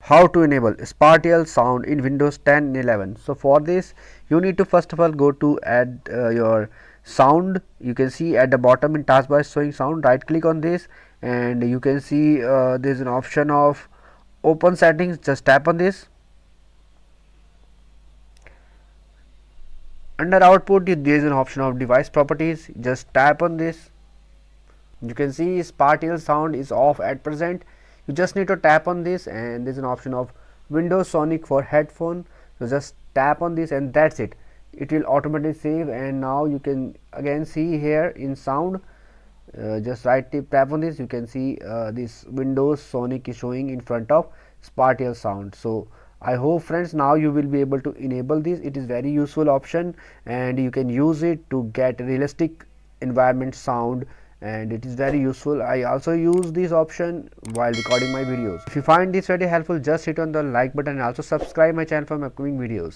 how to enable Spatial Sound in Windows 10 and 11. So for this you need to first of all go to add your sound. You can see at the bottom in taskbar showing sound, right click on this and you can see there is an option of open settings. Just tap on this. Under output there is an option of device properties. Just tap on this. You can see Spatial Sound is off at present. You just need to tap on this and there is an option of Windows Sonic for headphone. So just tap on this and that's it. It will automatically save, and now you can again see here in sound, just tap on this. You can see this Windows Sonic is showing in front of Spatial Sound. So I hope friends now you will be able to enable this. It is very useful option and you can use it to get realistic environment sound, and it is very useful. I also use this option while recording my videos. If you find this very helpful, just hit on the like button and also subscribe my channel for my upcoming videos.